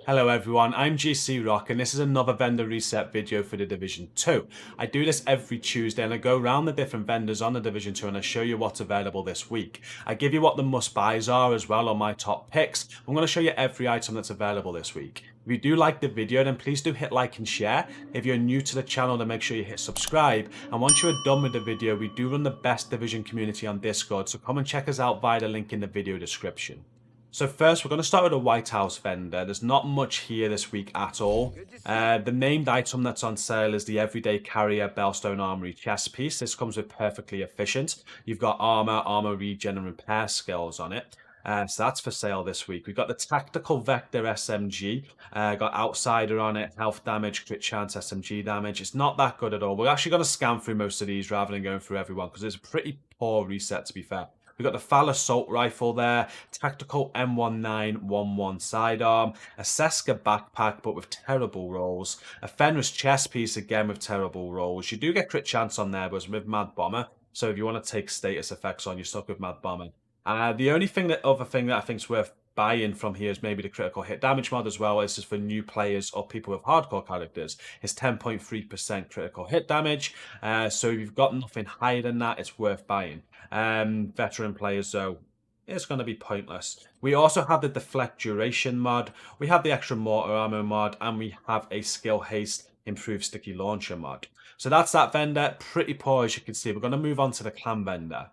Hello everyone, I'm GCROCK and this is another vendor reset video for the Division 2. I do this every Tuesday and I go around the different vendors on the Division 2 and I show you what's available this week. I give you what the must-buys are as well on my top picks. I'm going to show you every item that's available this week. If you do like the video, then please do hit like and share. If you're new to the channel, then make sure you hit subscribe. And once you're done with the video, we do run the best Division community on Discord, so come and check us out via the link in the video description. So first, we're going to start with a White House vendor. There's not much here this week at all. The named item that's on sale is the Everyday Carrier Bellstone Armory chest piece. This comes with perfectly efficient. You've got armor regen and repair skills on it. So that's for sale this week. We've got the Tactical Vector Smg. Got Outsider on it, health damage, crit chance, SMG damage. It's not that good at all. We're actually going to scan through most of these rather than going through everyone because it's a pretty poor reset, to be fair. We've got the FAL assault rifle there, tactical M1911 sidearm, a Seska backpack but with terrible rolls, a Fenris chest piece again with terrible rolls. You do get crit chance on there, but it's with Mad Bomber. So if you want to take status effects on, you're stuck with Mad Bomber. The only other thing that I think is worth buying from here is maybe the critical hit damage mod as well. This is for new players or people with hardcore characters. It's 10.3% critical hit damage. So if you've got nothing higher than that, it's worth buying. Veteran players, though, it's going to be pointless. We also have the deflect duration mod. We have the extra mortar ammo mod, and we have a skill haste improved sticky launcher mod. So that's that vendor. Pretty poor, as you can see. We're going to move on to the clan vendor.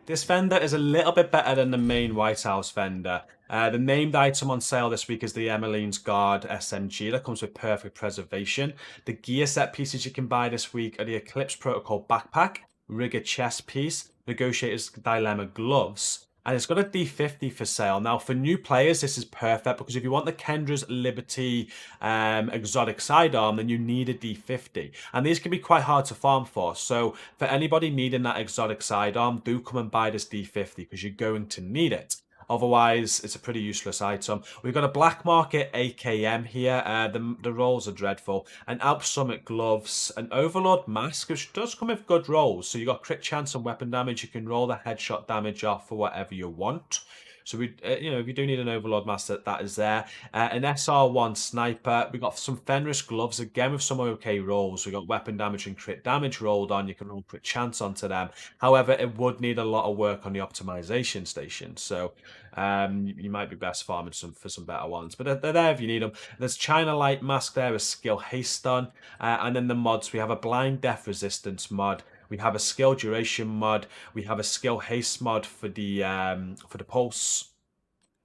This vendor is a little bit better than the main White House vendor. The named item on sale this week is the Emmeline's Guard SMG that comes with perfect preservation. The gear set pieces you can buy this week are the Eclipse Protocol backpack, Rigger chest piece, Negotiator's Dilemma gloves, and it's got a D50 for sale. Now, for new players, this is perfect because if you want the Kendra's Liberty exotic sidearm, then you need a D50. And these can be quite hard to farm for. So for anybody needing that exotic sidearm, do come and buy this D50 because you're going to need it. Otherwise, it's a pretty useless item. We've got a Black Market AKM here. The rolls are dreadful. An Alp Summit gloves. An Overlord mask, which does come with good rolls. So you got crit chance and weapon damage. You can roll the headshot damage off for whatever you want. So if you do need an Overlord mask, that is there. An SR1 sniper. We got some Fenris gloves again with some okay rolls. We got weapon damage and crit damage rolled on. You can roll crit chance onto them. However, it would need a lot of work on the optimization station. So you might be best farming for some better ones. But they're there if you need them. There's China Light mask there, a skill haste on, and then the mods. We have a blind death resistance mod. We have a skill duration mod. We have a skill haste mod for the pulse,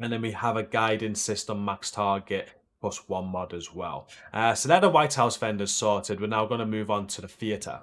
and then we have a guiding system max target +1 mod as well. So they're the White House vendors sorted. We're now going to move on to the theatre.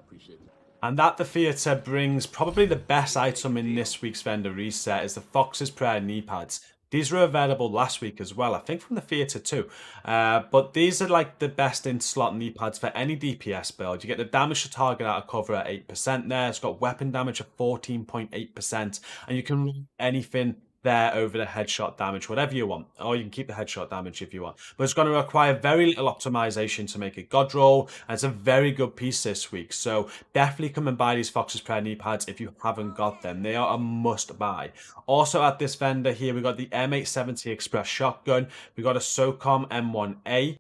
And that the theatre brings probably the best item in this week's vendor reset is the Fox's Prayer knee pads. These were available last week as well, I think from the theatre too. But these are like the best in slot knee pads for any DPS build. You get the damage to target out of cover at 8% there. It's got weapon damage of 14.8%. And you can run anything there over the headshot damage, whatever you want. Or you can keep the headshot damage if you want. But it's going to require very little optimization to make a god roll. And it's a very good piece this week. So definitely come and buy these Fox's Prayer knee pads if you haven't got them. They are a must buy. Also at this vendor here, we got the M870 Express shotgun. We got a SOCOM M1A.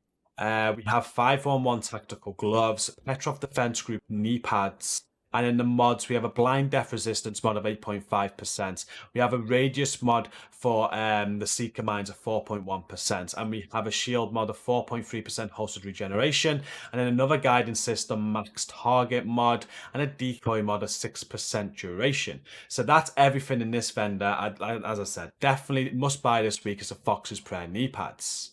We have 511 tactical gloves, Petrov Defense Group knee pads. And in the mods, we have a blind death resistance mod of 8.5%. We have a radius mod for the Seeker mines of 4.1%. And we have a shield mod of 4.3% holstered regeneration. And then another guidance system max target mod. And a decoy mod of 6% duration. So that's everything in this vendor. As I said, definitely must buy this week as a Fox's Prayer knee pads.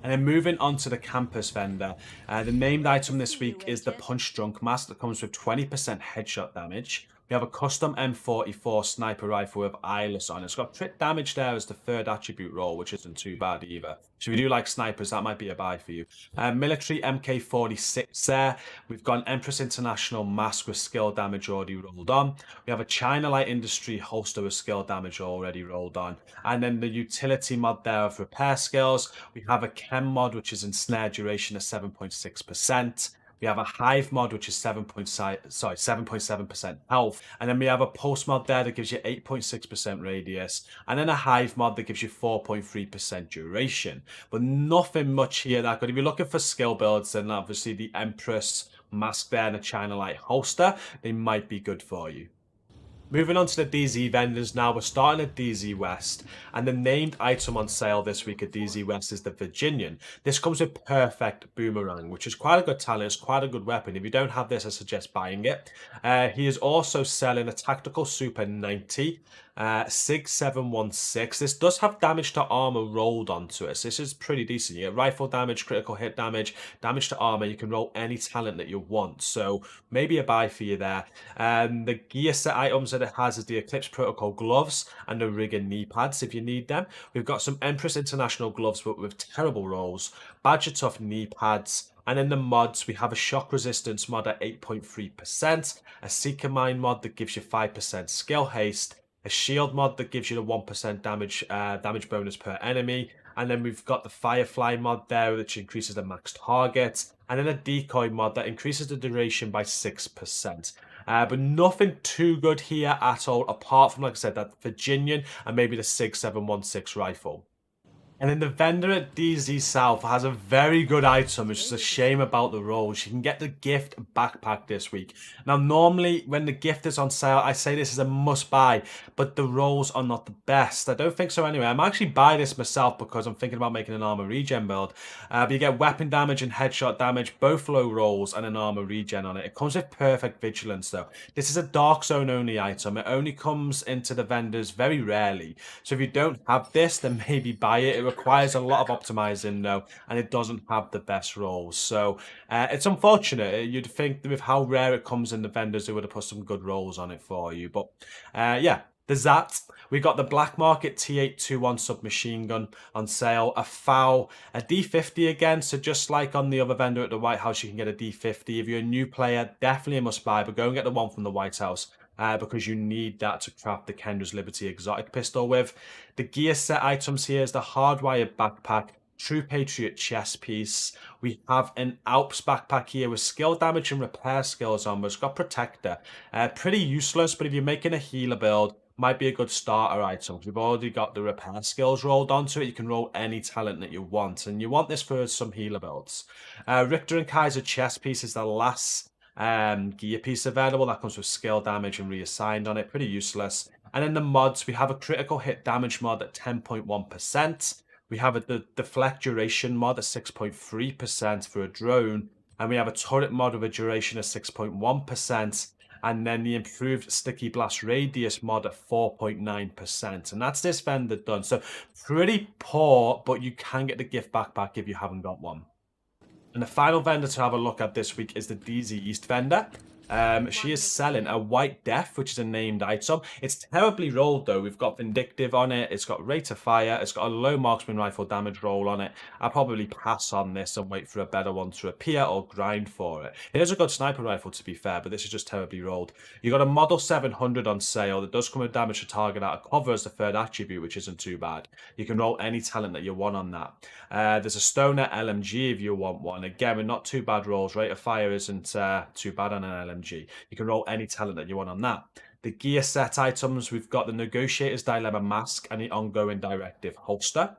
And then moving on to the campus vendor, the named item this week is the Punch Drunk mask that comes with 20% headshot damage. We have a custom M44 sniper rifle with eyeless on it. It's got crit damage there as the third attribute roll, which isn't too bad either. So if you do like snipers, that might be a buy for you. Military MK46 there. We've got an Empress International mask with skill damage already rolled on. We have a China Light Industry holster with skill damage already rolled on. And then the utility mod there of repair skills. We have a chem mod, which is ensnare duration of 7.6%. We have a Hive mod, which is 7.7% health. And then we have a Pulse mod there that gives you 8.6% radius. And then a Hive mod that gives you 4.3% duration. But nothing much here that good. If you're looking for skill builds, then obviously the Empress mask there and a China Light holster, they might be good for you. Moving on to the DZ vendors now, we're starting at DZ West, and the named item on sale this week at DZ West is the Virginian. This comes with Perfect Boomerang, which is quite a good talent, it's quite a good weapon. If you don't have this, I suggest buying it. He is also selling a Tactical Super 90, Sig 716. This does have damage to armor rolled onto it, so this is pretty decent. You get rifle damage, critical hit damage, damage to armor. You can roll any talent that you want, so maybe a buy for you there. The gear set items that it has is the Eclipse Protocol gloves and the Rigger knee pads if you need them. We've got some Empress International gloves but with terrible rolls, Badger Tough knee pads, and in the mods, we have a shock resistance mod at 8.3%, a Seeker Mine mod that gives you 5% skill haste, a shield mod that gives you the 1% damage bonus per enemy, and then we've got the Firefly mod there, which increases the max target, and then a decoy mod that increases the duration by 6%. But nothing too good here at all, apart from, like I said, that Virginian and maybe the Sig 716 rifle. And then the vendor at DZ South has a very good item, which is a shame about the rolls. You can get the gift backpack this week. Now, normally when the gift is on sale, I say this is a must buy, but the rolls are not the best. I don't think so anyway. I'm actually buying this myself because I'm thinking about making an armor regen build. But you get weapon damage and headshot damage, both low rolls, and an armor regen on it. It comes with perfect vigilance though. This is a Dark Zone only item. It only comes into the vendors very rarely. So if you don't have this, then maybe buy it. It requires a lot of optimizing though, and it doesn't have the best rolls. So it's unfortunate. You'd think that with how rare it comes in the vendors, they would have put some good rolls on it for you. But yeah, there's that. We got the Black Market T821 submachine gun on sale, a FAL, a D50 again. So just like on the other vendor at the White House, you can get a D50. If you're a new player, definitely a must buy, but go and get the one from the White House. Because you need that to craft the Kendra's Liberty exotic pistol with. The gear set items here is the hardwired backpack, True Patriot chest piece. We have an Alps backpack here with skill damage and repair skills on, but it's got protector. Pretty useless, but if you're making a healer build, might be a good starter item. We've already got the repair skills rolled onto it. You can roll any talent that you want, and you want this for some healer builds. Richter and Kaiser chest piece is the last gear piece available that comes with skill damage and reassigned on it. Pretty useless. And in the mods, we have a critical hit damage mod at 10.1%. We have a deflect duration mod at 6.3% for a drone. And we have a turret mod with a duration of 6.1%. And then the improved sticky blast radius mod at 4.9%. And that's this vendor done. So pretty poor, but you can get the gift backpack if you haven't got one. And the final vendor to have a look at this week is the DZ East vendor. She is selling a White Death, which is a named item. It's terribly rolled though. We've got Vindictive on it. It's got Rate of Fire. It's got a low marksman rifle damage roll on it. I'll probably pass on this and wait for a better one to appear or grind for it. It is a good sniper rifle to be fair, but this is just terribly rolled. You got a Model 700 on sale that does come with damage to target out of cover as the third attribute, which isn't too bad. You can roll any talent that you want on that. There's a Stoner LMG if you want one. Again, with not too bad rolls. Rate of Fire isn't too bad on an LMG. You can roll any talent that you want on that. The gear set items, we've got the Negotiator's Dilemma Mask and the Ongoing Directive holster,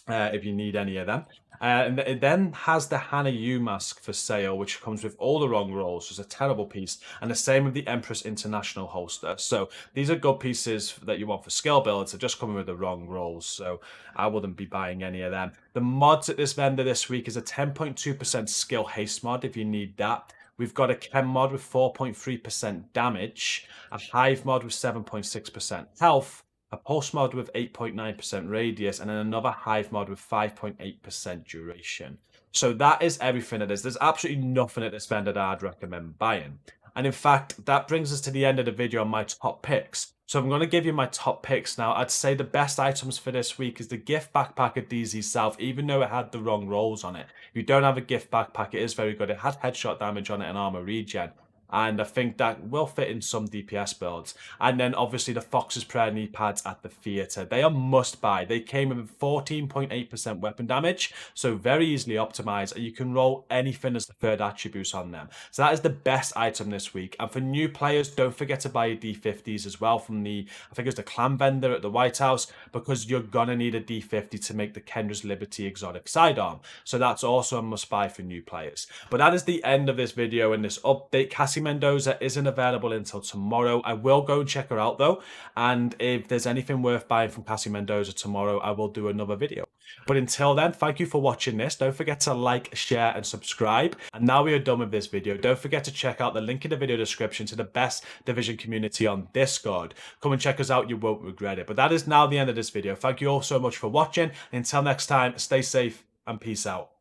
if you need any of them. And it then has the Hannah Yu mask for sale, which comes with all the wrong rolls. It's a terrible piece. And the same with the Empress International holster. So these are good pieces that you want for skill builds. They're just coming with the wrong rolls. So I wouldn't be buying any of them. The mods at this vendor this week is a 10.2% skill haste mod if you need that. We've got a Chem mod with 4.3% damage, a Hive mod with 7.6% health, a Pulse mod with 8.9% radius, and then another Hive mod with 5.8% duration. So that is everything it is. There's absolutely nothing at this vendor that I'd recommend buying. And in fact, that brings us to the end of the video on my top picks. So I'm going to give you my top picks now. I'd say the best items for this week is the gift backpack at DZ South, even though it had the wrong rolls on it. If you don't have a gift backpack, it is very good. It had headshot damage on it and armor regen. and I think that will fit in some DPS builds. And then obviously the Fox's Prayer knee pads at the theatre. They are must buy. They came with 14.8% weapon damage, so very easily optimized, and you can roll anything as the third attribute on them. So that is the best item this week. And for new players, don't forget to buy your D50s as well from the, I think it was the clan vendor at the White House, because you're gonna need a D50 to make the Kendra's Liberty exotic sidearm. So that's also a must buy for new players. But that is the end of this video and this update. Cassie Mendoza isn't available until tomorrow. I will go and check her out though, and if there's anything worth buying from Cassie Mendoza tomorrow, I will do another video. But until then, thank you for watching this. Don't forget to like, share, and subscribe. And now we are done with this video. Don't forget to check out the link in the video description to the best Division community on Discord. Come and check us out. You won't regret it. But that is now the end of this video. Thank you all so much for watching. Until next time, stay safe and peace out.